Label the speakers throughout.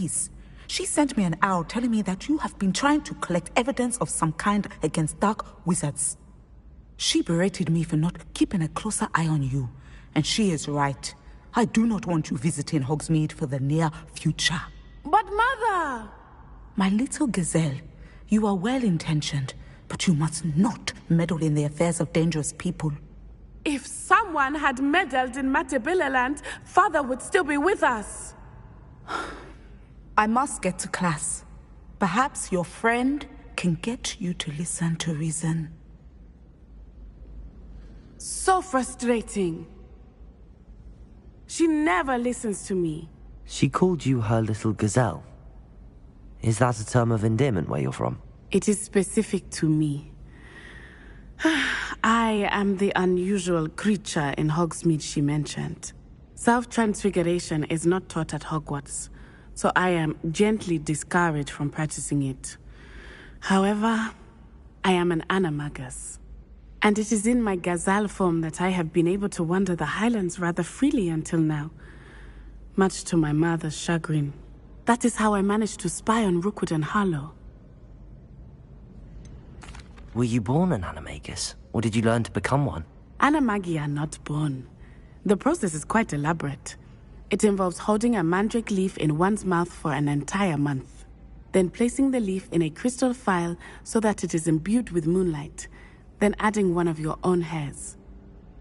Speaker 1: police. She sent me an owl telling me that you have been trying to collect evidence of some kind against dark wizards. She berated me for not keeping a closer eye on you. And she is right. I do not want you visiting Hogsmeade for the near future.
Speaker 2: But Mother!
Speaker 1: My little gazelle, you are well-intentioned, but you must not meddle in the affairs of dangerous people.
Speaker 2: If someone had meddled in Matabeleland, Father would still be with us.
Speaker 1: I must get to class. Perhaps your friend can get you to listen to reason.
Speaker 2: So frustrating. She never listens to me.
Speaker 3: She called you her little gazelle. Is that a term of endearment where you're from?
Speaker 2: It is specific to me. I am the unusual creature in Hogsmeade she mentioned. Self-transfiguration is not taught at Hogwarts, so I am gently discouraged from practicing it. However, I am an animagus. And it is in my gazelle form that I have been able to wander the Highlands rather freely until now. Much to my mother's chagrin. That is how I managed to spy on Rookwood and Harlow.
Speaker 3: Were you born an animagus, or did you learn to become one?
Speaker 2: Animagi are not born. The process is quite elaborate. It involves holding a mandrake leaf in one's mouth for an entire month, then placing the leaf in a crystal phial so that it is imbued with moonlight, then adding one of your own hairs.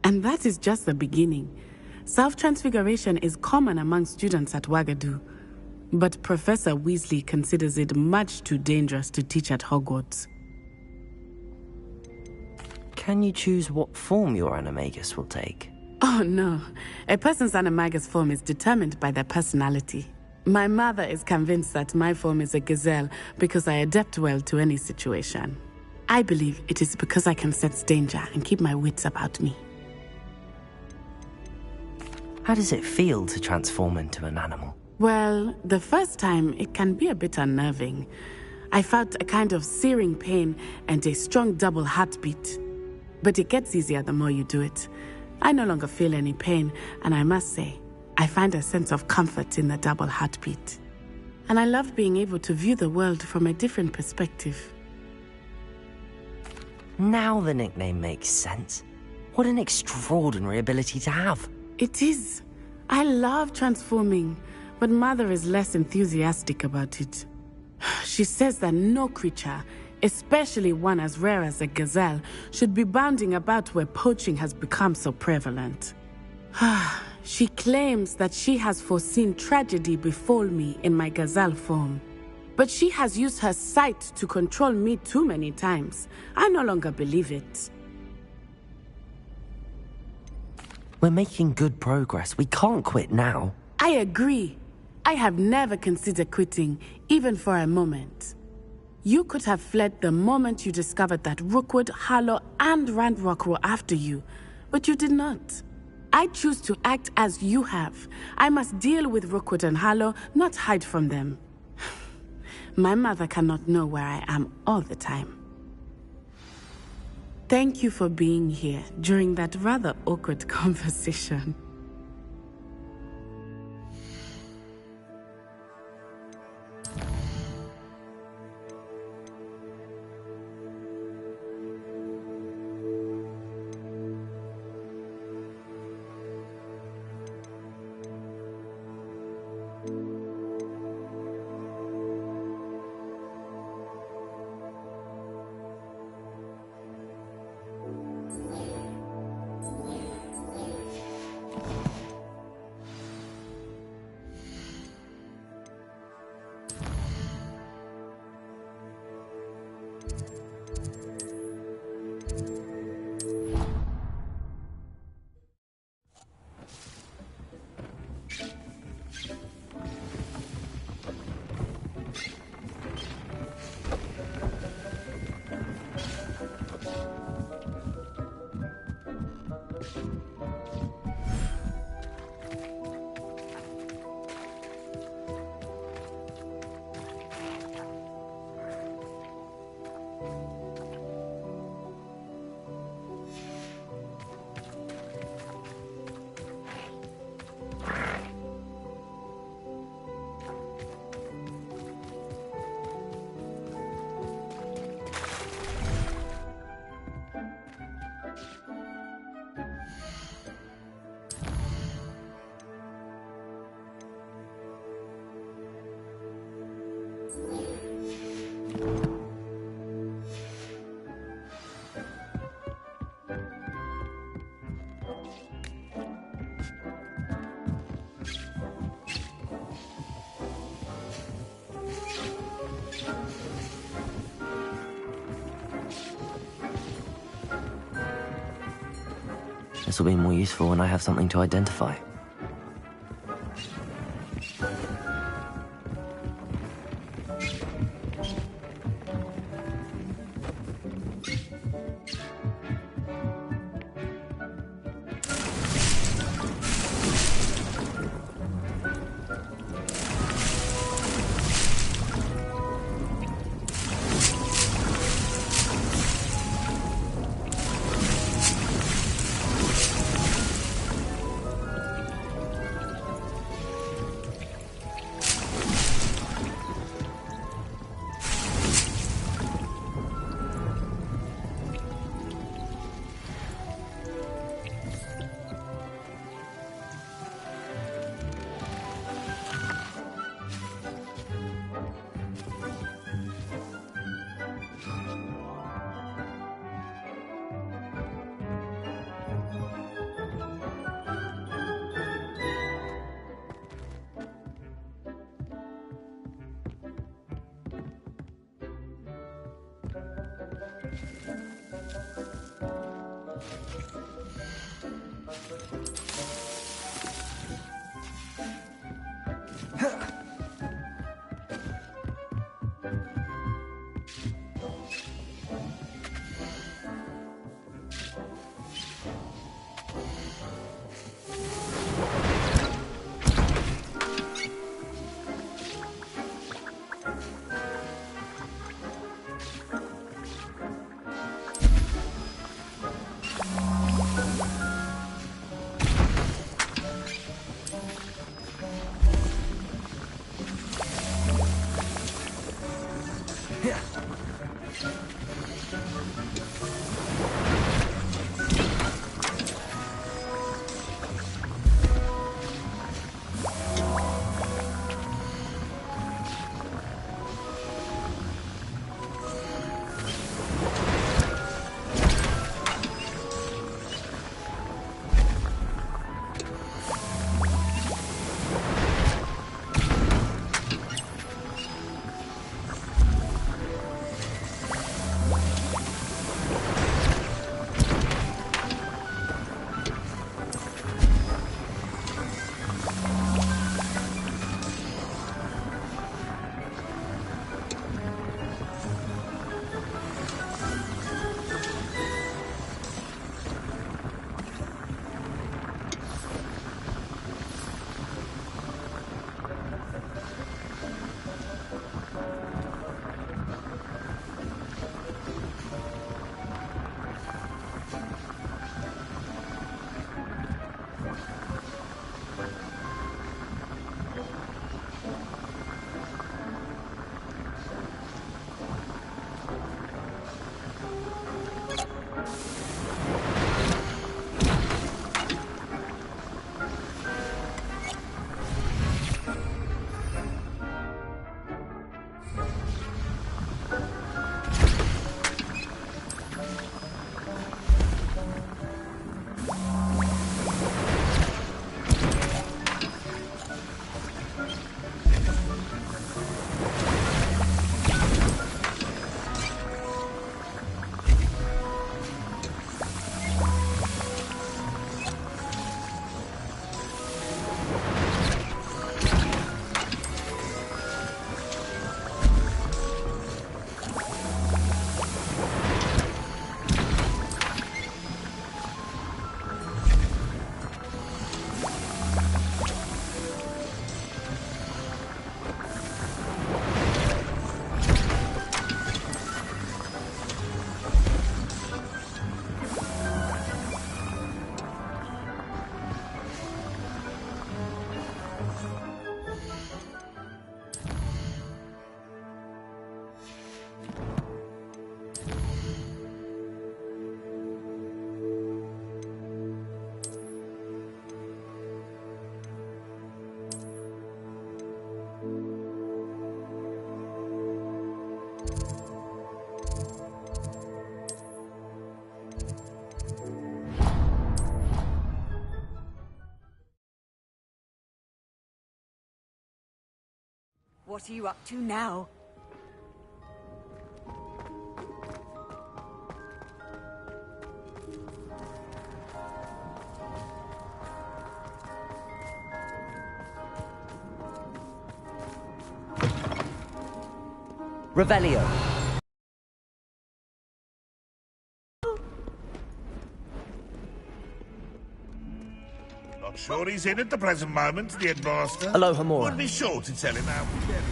Speaker 2: And that is just the beginning. Self-transfiguration is common among students at Wagadu, but Professor Weasley considers it much too dangerous to teach at Hogwarts.
Speaker 3: Can you choose what form your animagus will take?
Speaker 2: Oh no, a person's animagus form is determined by their personality. My mother is convinced that my form is a gazelle because I adapt well to any situation. I believe it is because I can sense danger and keep my wits about me.
Speaker 3: How does it feel to transform into an animal?
Speaker 2: Well, the first time it can be a bit unnerving. I felt a kind of searing pain and a strong double heartbeat. But it gets easier the more you do it. I no longer feel any pain, and I must say, I find a sense of comfort in the double heartbeat. And I love being able to view the world from a different perspective.
Speaker 3: Now the nickname makes sense. What an extraordinary ability to have.
Speaker 2: It is. I love transforming, but Mother is less enthusiastic about it. She says that no creature, especially one as rare as a gazelle, should be bounding about where poaching has become so prevalent. She claims that she has foreseen tragedy befall me in my gazelle form. But she has used her sight to control me too many times. I no longer believe it.
Speaker 3: We're making good progress. We can't quit now.
Speaker 2: I agree. I have never considered quitting, even for a moment. You could have fled the moment you discovered that Rookwood, Harlow, and Ranrock were after you, but you did not. I choose to act as you have. I must deal with Rookwood and Harlow, not hide from them. My mother cannot know where I am all the time. Thank you for being here during that rather awkward conversation.
Speaker 3: This will be more useful when I have something to identify.
Speaker 4: What are you up to now?
Speaker 3: Revelio.
Speaker 5: Not sure he's in at the present moment, the headmaster.
Speaker 3: Hello, Hamura.
Speaker 5: Would be sure to tell him how we get it.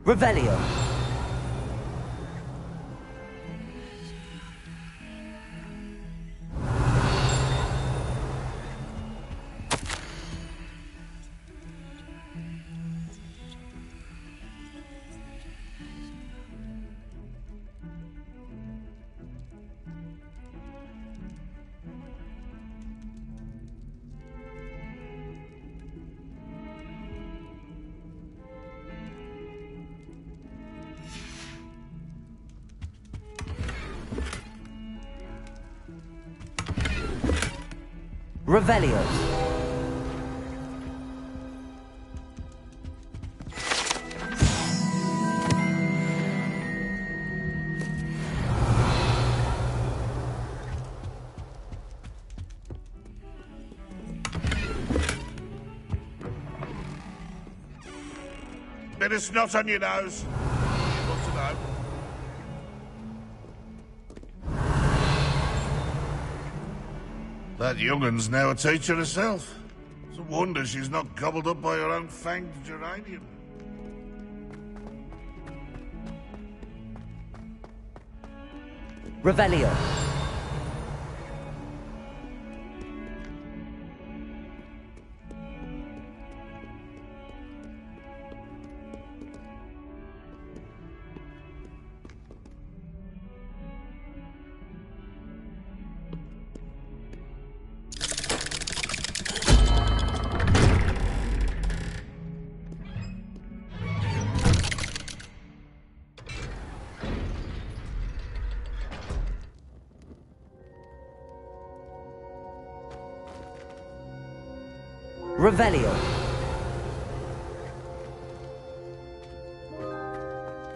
Speaker 3: Revelio. Revelio.
Speaker 5: Bit of snot on your nose. What to know? That young'un's now a teacher herself. It's a wonder she's not gobbled up by her own fanged geranium.
Speaker 3: Revelio. Revelio.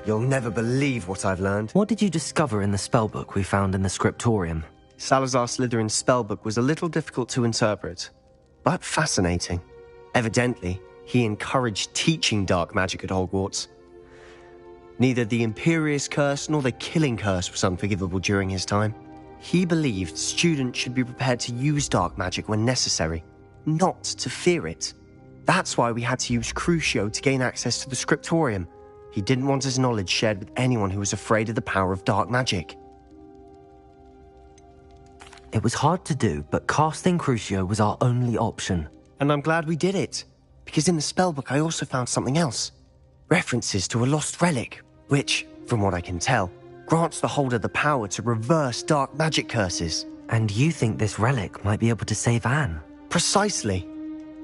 Speaker 6: You'll never believe what I've learned.
Speaker 3: What did you discover in the spellbook we found in the scriptorium?
Speaker 6: Salazar Slytherin's spellbook was a little difficult to interpret, but fascinating. Evidently, he encouraged teaching dark magic at Hogwarts. Neither the Imperious Curse nor the Killing Curse was unforgivable during his time. He believed students should be prepared to use dark magic when necessary, not to fear it. That's why we had to use Crucio to gain access to the scriptorium. He didn't want his knowledge shared with anyone who was afraid of the power of dark magic.
Speaker 3: It was hard to do, but casting Crucio was our only option.
Speaker 6: And I'm glad we did it, because in the spellbook I also found something else. References to a lost relic, which, from what I can tell, grants the holder the power to reverse dark magic curses.
Speaker 3: And you think this relic might be able to save Anne?
Speaker 6: Precisely.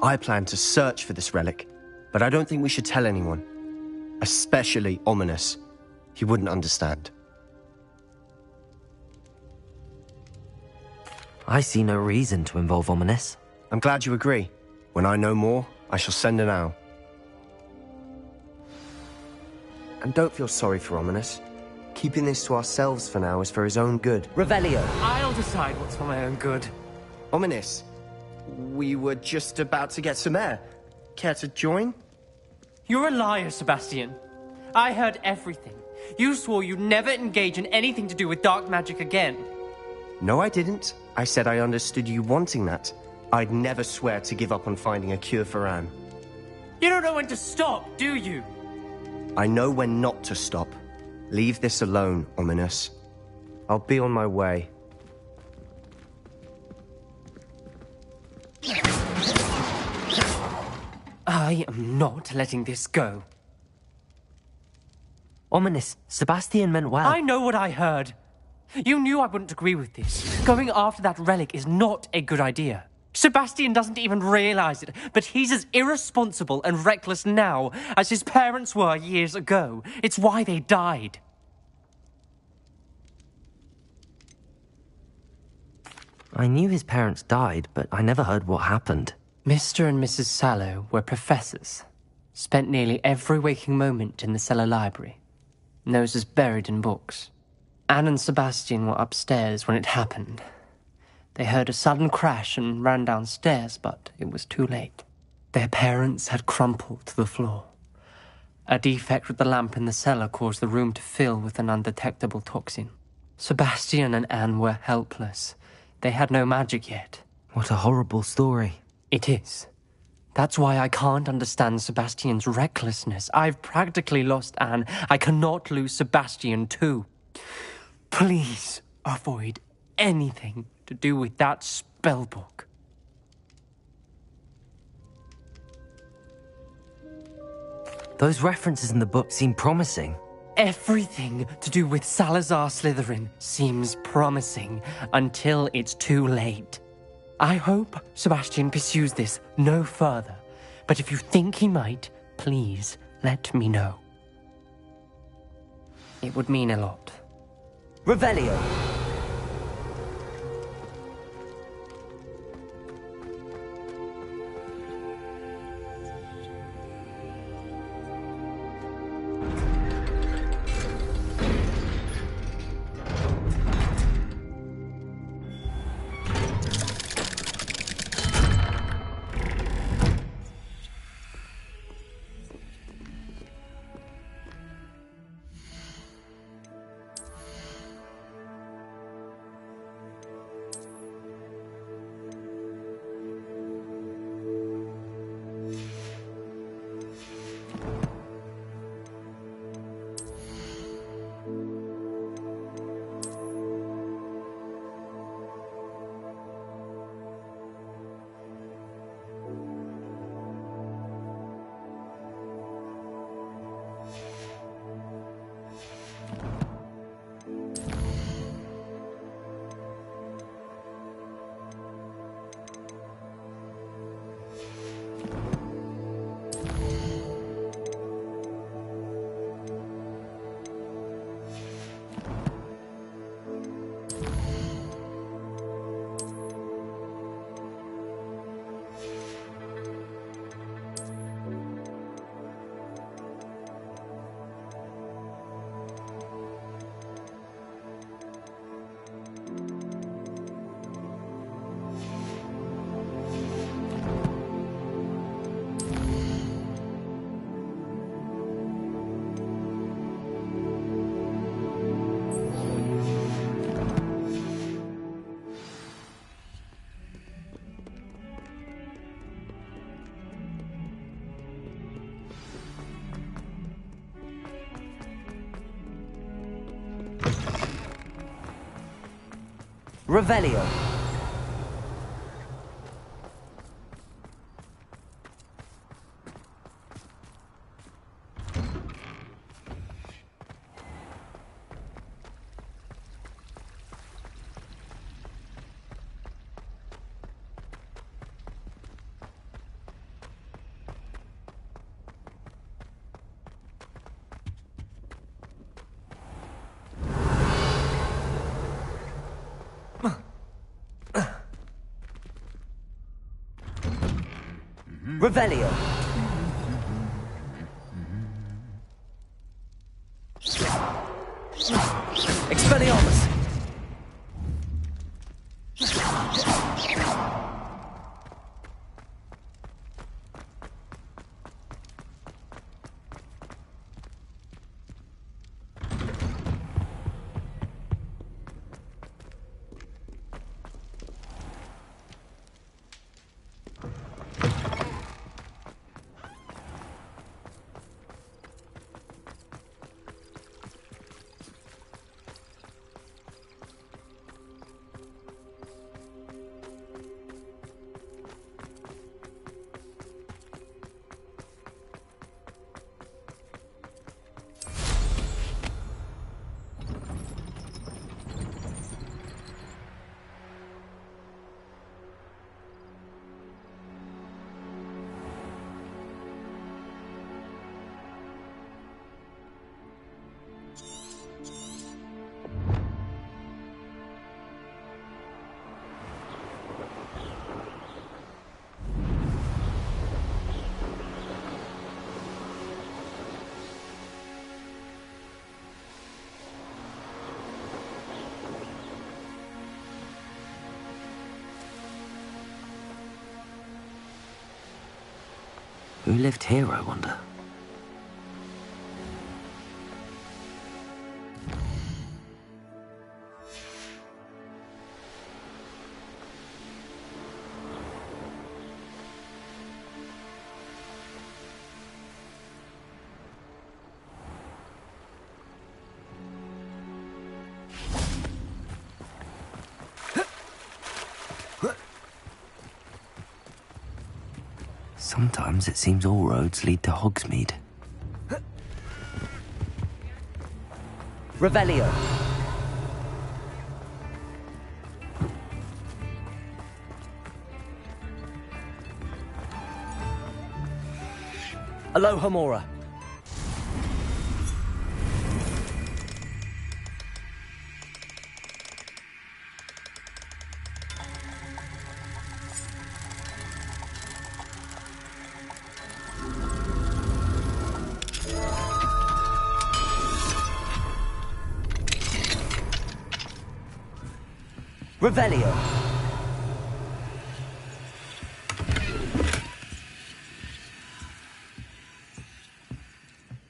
Speaker 6: I plan to search for this relic, but I don't think we should tell anyone. Especially Ominous. He wouldn't understand.
Speaker 3: I see no reason to involve Ominous.
Speaker 6: I'm glad you agree. When I know more, I shall send an owl. And don't feel sorry for Ominous. Keeping this to ourselves for now is for his own good.
Speaker 3: Revelio.
Speaker 7: I'll decide what's for my own good.
Speaker 6: Ominous, we were just about to get some air. Care to join?
Speaker 7: You're a liar, Sebastian. I heard everything. You swore you'd never engage in anything to do with dark magic again.
Speaker 6: No, I didn't. I said I understood you wanting that. I'd never swear to give up on finding a cure for Anne.
Speaker 7: You don't know when to stop, do you?
Speaker 6: I know when not to stop. Leave this alone, Ominous. I'll be on my way.
Speaker 7: I am not letting this go.
Speaker 3: Ominous. Sebastian meant well.
Speaker 7: I know what I heard. You knew I wouldn't agree with this. Going after that relic is not a good idea. Sebastian doesn't even realize it, but he's as irresponsible and reckless now as his parents were years ago. It's why they died.
Speaker 3: I knew his parents died, but I never heard what happened.
Speaker 7: Mr. and Mrs. Sallow were professors. Spent nearly every waking moment in the cellar library. Noses buried in books. Anne and Sebastian were upstairs when it happened. They heard a sudden crash and ran downstairs, but it was too late. Their parents had crumpled to the floor. A defect with the lamp in the cellar caused the room to fill with an undetectable toxin. Sebastian and Anne were helpless. They had no magic yet.
Speaker 3: What a horrible story.
Speaker 7: It is. That's why I can't understand Sebastian's recklessness. I've practically lost Anne. I cannot lose Sebastian too. Please avoid anything to do with that spellbook.
Speaker 3: Those references in the book seem promising.
Speaker 7: Everything to do with Salazar Slytherin seems promising until it's too late. I hope Sebastian pursues this no further, but if you think he might, please let me know. It would mean a lot.
Speaker 3: Revelio. Revelio. Revelio. Expelliarmus. Who lived here, I wonder? Sometimes it seems all roads lead to Hogsmeade. Revelio! Alohomora! Revelio!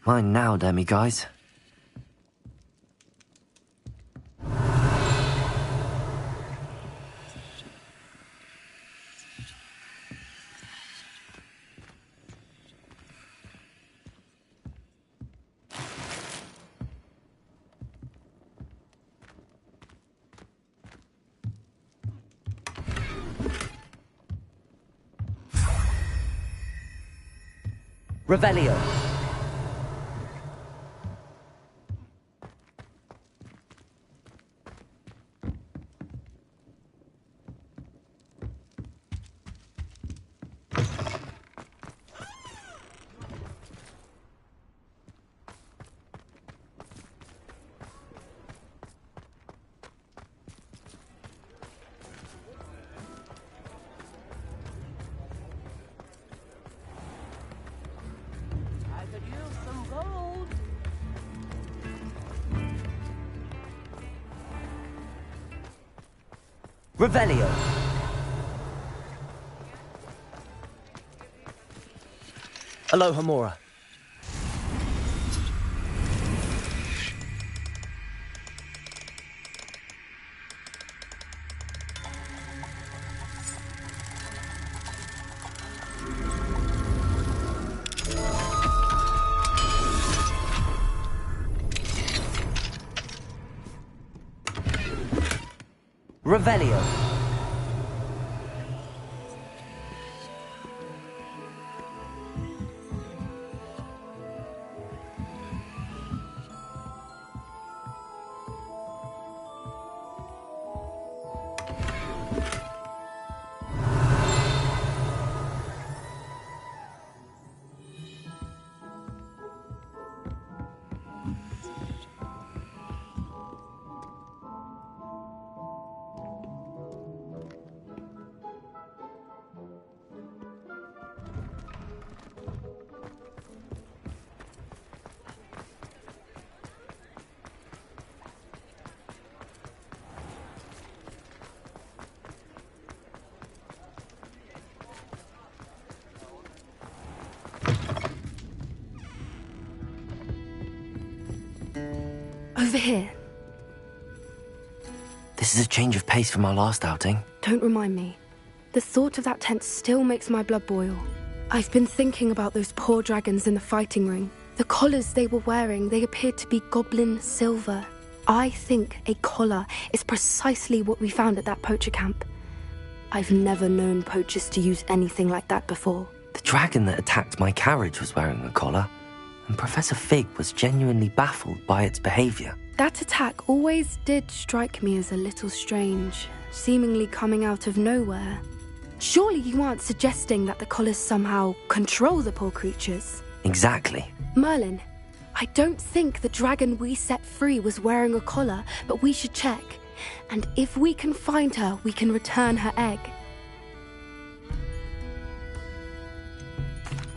Speaker 3: Mine now, demi-guys. Revelio. Revelio. Alohomora. Revelio.
Speaker 4: Over here.
Speaker 3: This is a change of pace from our last outing.
Speaker 4: Don't remind me. The thought of that tent still makes my blood boil. I've been thinking about those poor dragons in the fighting ring. The collars they were wearing, they appeared to be goblin silver. I think a collar is precisely what we found at that poacher camp. I've never known poachers to use anything like that before.
Speaker 3: The dragon that attacked my carriage was wearing a collar, and Professor Fig was genuinely baffled by its behavior.
Speaker 4: That attack always did strike me as a little strange, seemingly coming out of nowhere. Surely you aren't suggesting that the collars somehow control the poor creatures?
Speaker 3: Exactly.
Speaker 4: Merlin, I don't think the dragon we set free was wearing a collar, but we should check. And if we can find her, we can return her egg.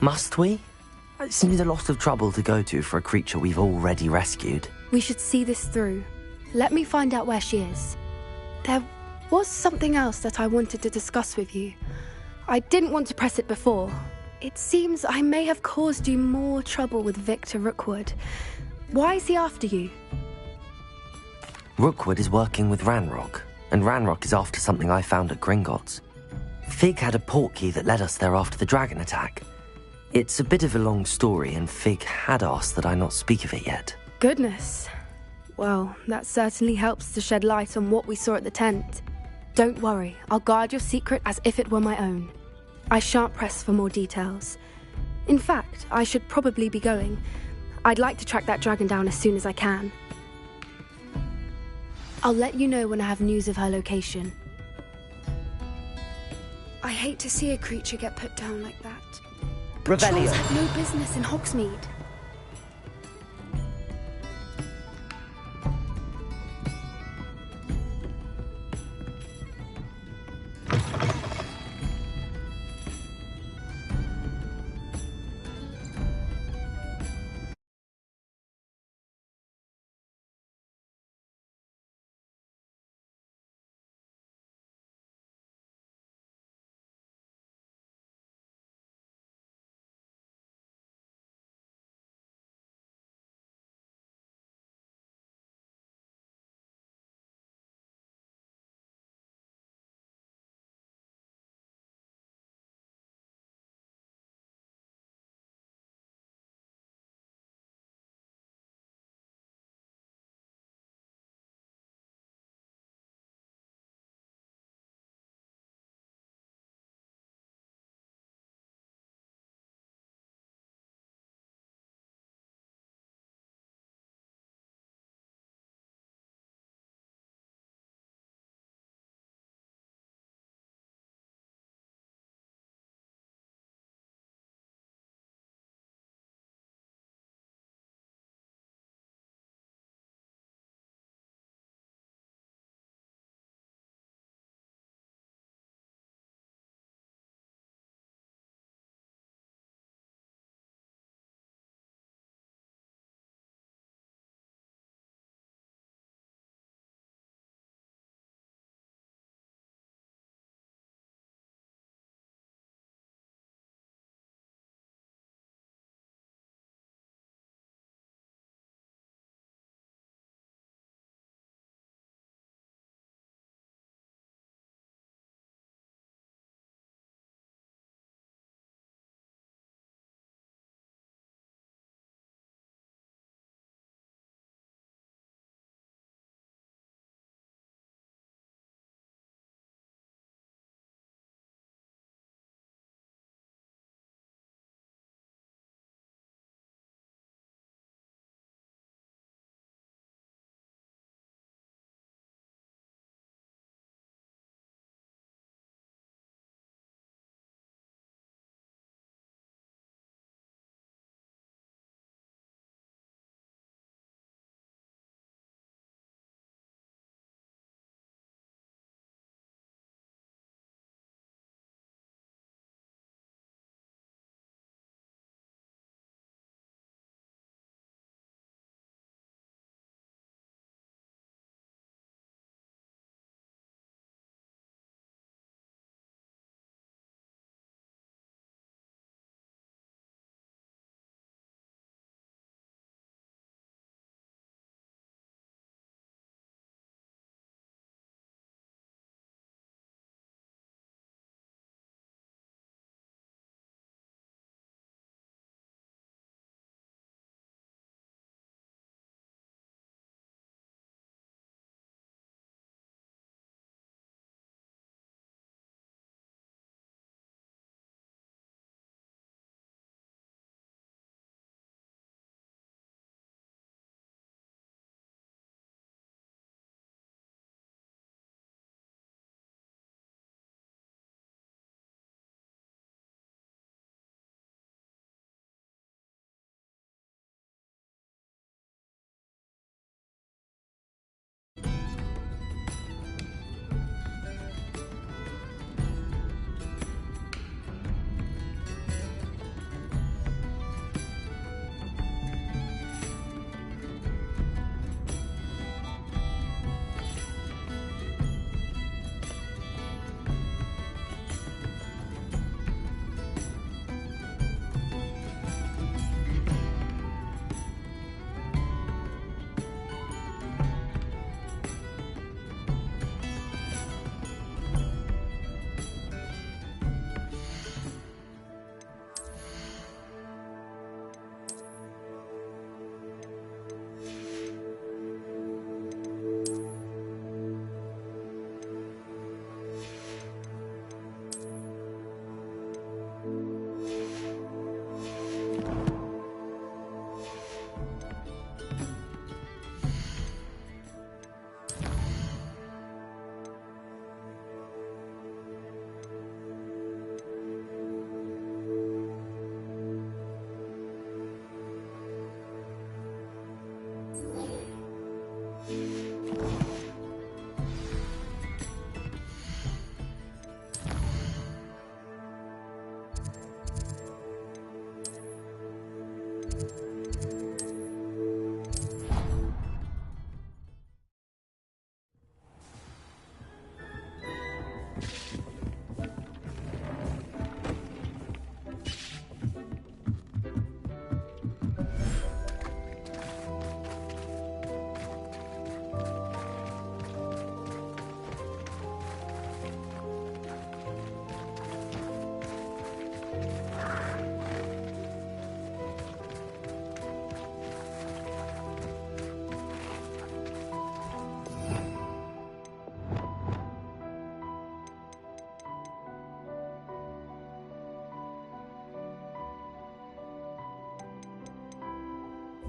Speaker 3: Must we? It seems a lot of trouble to go to for a creature we've already rescued.
Speaker 4: We should see this through. Let me find out where she is. There was something else that I wanted to discuss with you. I didn't want to press it before, It seems I may have caused you more trouble with Victor Rookwood. Why is he after you?
Speaker 3: Rookwood is working with Ranrock, and Ranrock is after something I found at Gringotts. Fig had a portkey that led us there after the dragon attack. It's a bit of a long story, and Fig had asked that I not speak of it yet.
Speaker 4: Goodness. Well, that certainly helps to shed light on what we saw at the tent. Don't worry, I'll guard your secret as if it were my own. I shan't press for more details. In fact, I should probably be going. I'd like to track that dragon down as soon as I can. I'll let you know when I have news of her location. I hate to see a creature get put down like that. Trolls had no business in Hogsmeade.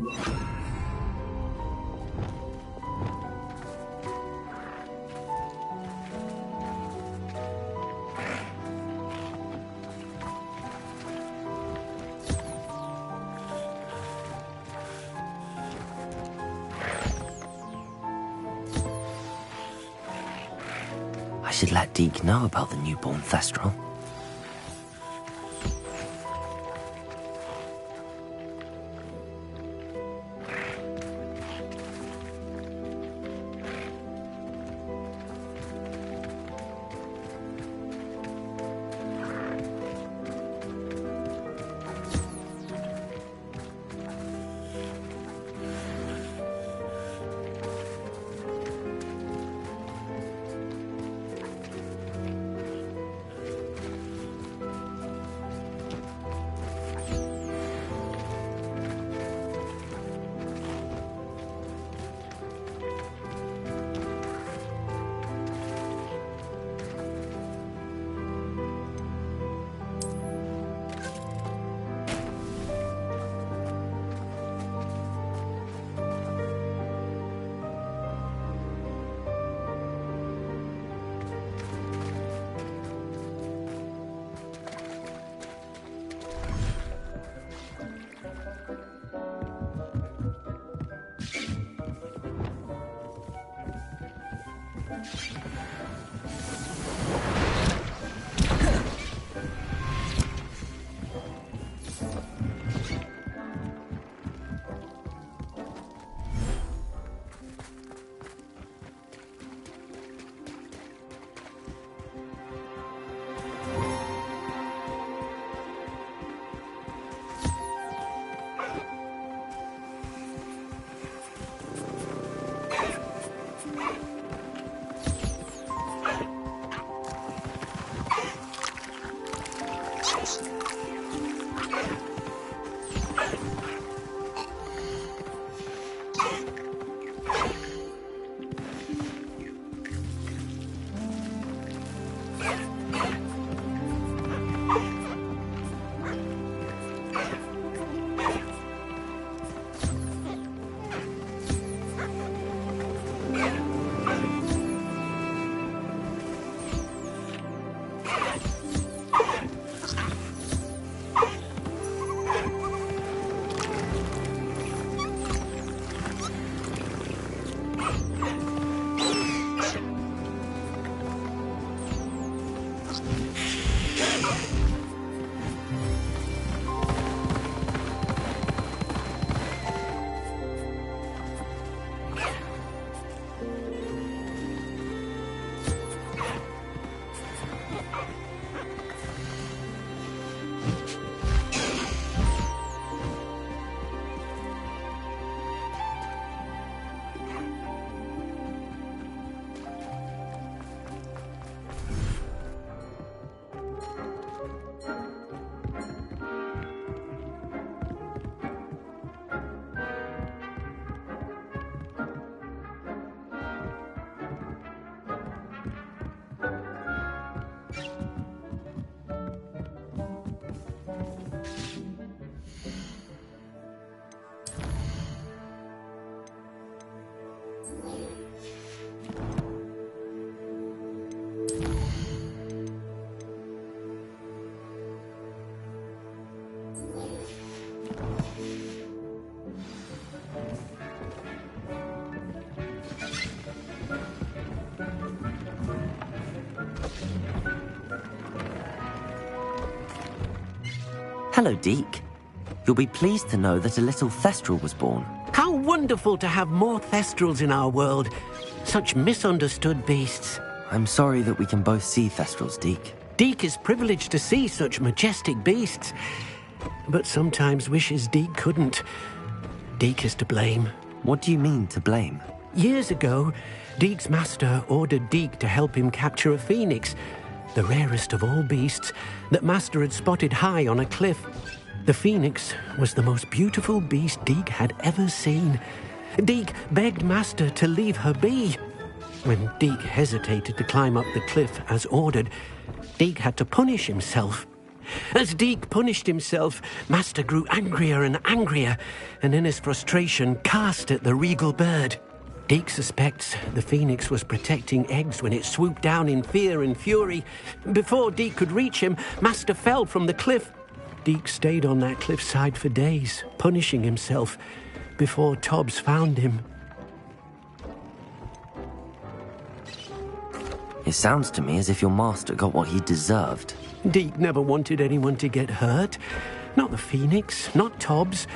Speaker 3: I should let Deke know about the newborn Thestral. Hello, Deke. You'll be pleased to know that a little Thestral was born.
Speaker 8: How wonderful to have more Thestrals in our world. Such misunderstood beasts.
Speaker 3: I'm sorry that we can both see Thestrals, Deke.
Speaker 8: Deke is privileged to see such majestic beasts, but sometimes wishes Deke couldn't. Deke is to blame.
Speaker 3: What do you mean, to blame?
Speaker 8: Years ago, Deke's master ordered Deke to help him capture a phoenix, the rarest of all beasts, that Master had spotted high on a cliff. The phoenix was the most beautiful beast Deke had ever seen. Deke begged Master to leave her be. When Deke hesitated to climb up the cliff as ordered, Deke had to punish himself. As Deke punished himself, Master grew angrier and angrier, and in his frustration cast at the regal bird. Deke suspects the phoenix was protecting eggs when it swooped down in fear and fury. Before Deke could reach him, Master fell from the cliff. Deke stayed on that cliffside for days, punishing himself, before Tobbs found him.
Speaker 3: It sounds to me as if your master got what he deserved.
Speaker 8: Deke never wanted anyone to get hurt. Not the phoenix, not Tobbs,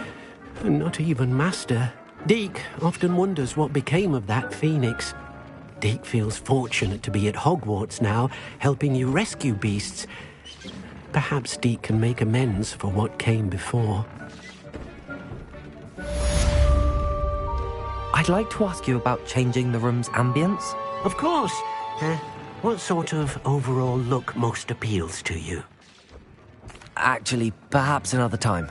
Speaker 8: and not even Master. Deke often wonders what became of that phoenix. Deke feels fortunate to be at Hogwarts now, helping you rescue beasts. Perhaps Deke can make amends for what came before.
Speaker 3: I'd like to ask you about changing the room's ambience.
Speaker 8: Of course. What sort of overall look most appeals to you?
Speaker 3: Actually, perhaps another time.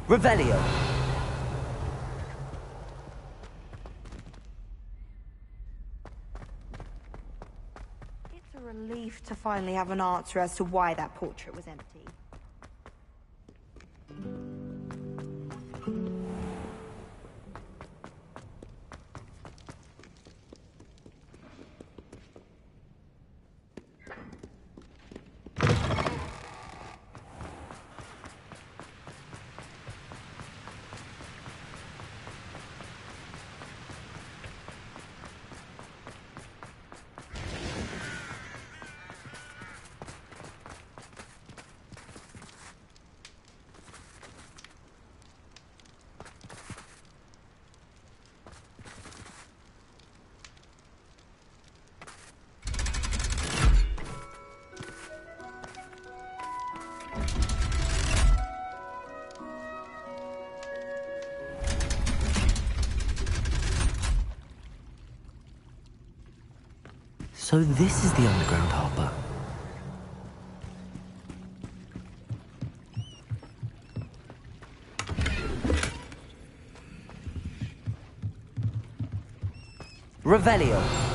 Speaker 3: Revelio.
Speaker 9: It's a relief to finally have an answer as to why that portrait was empty.
Speaker 3: So this is the underground harbour. Revelio.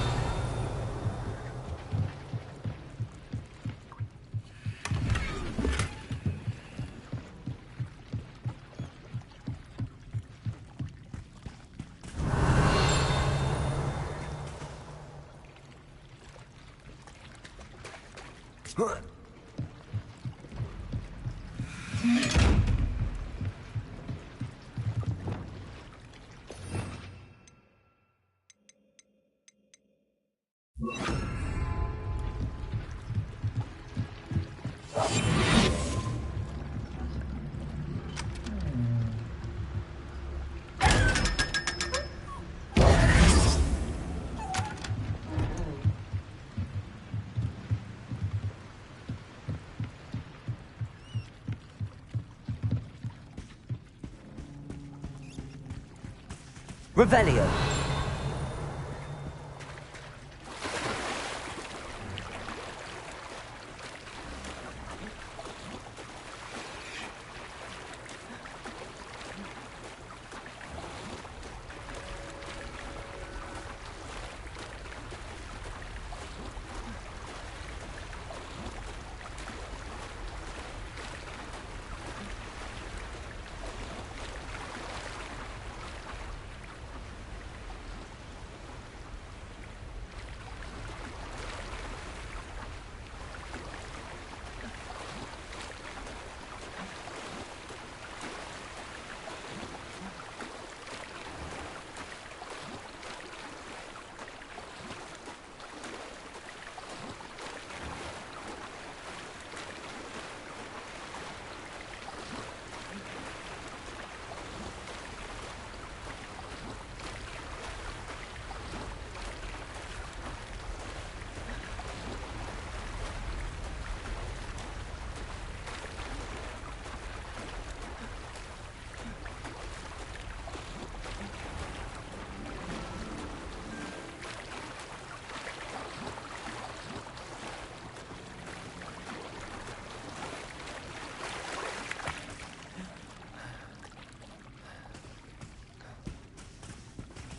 Speaker 3: Revelio.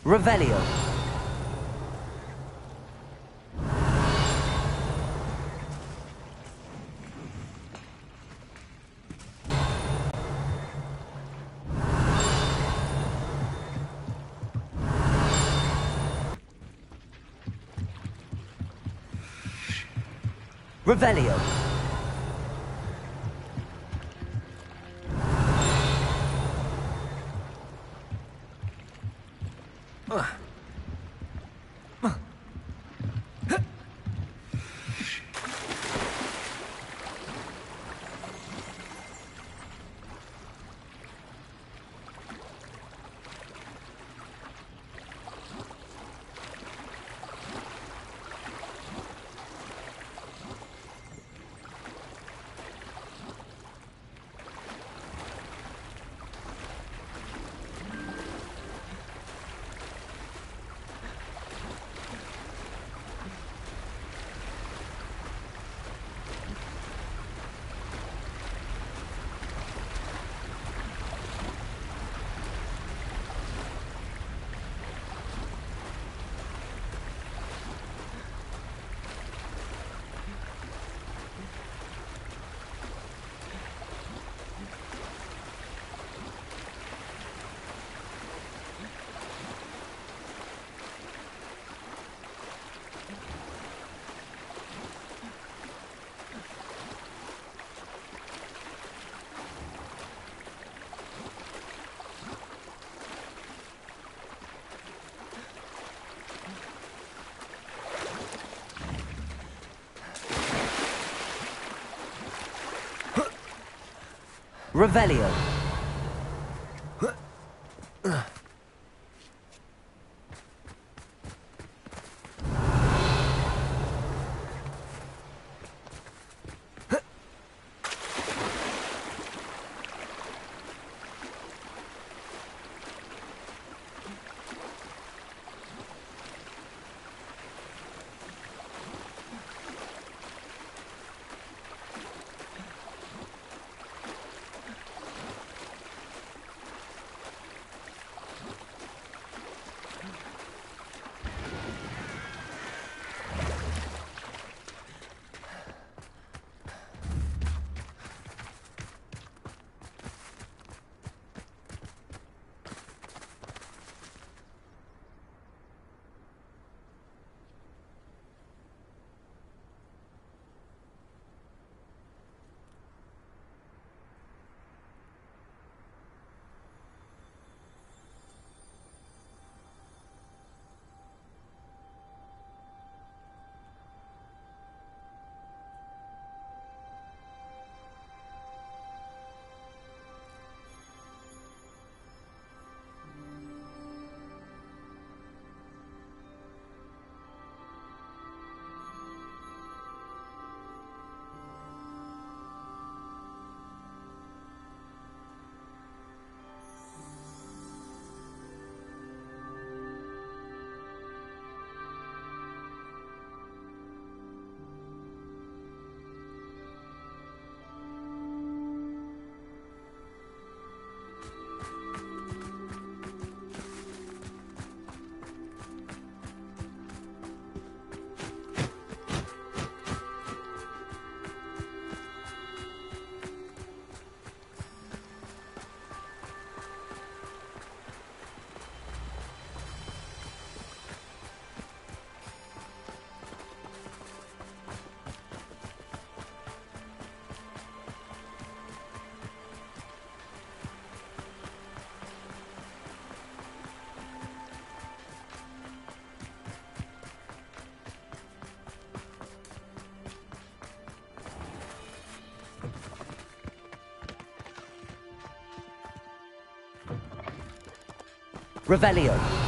Speaker 3: Revelio. Revelio. Revelio. Revelio.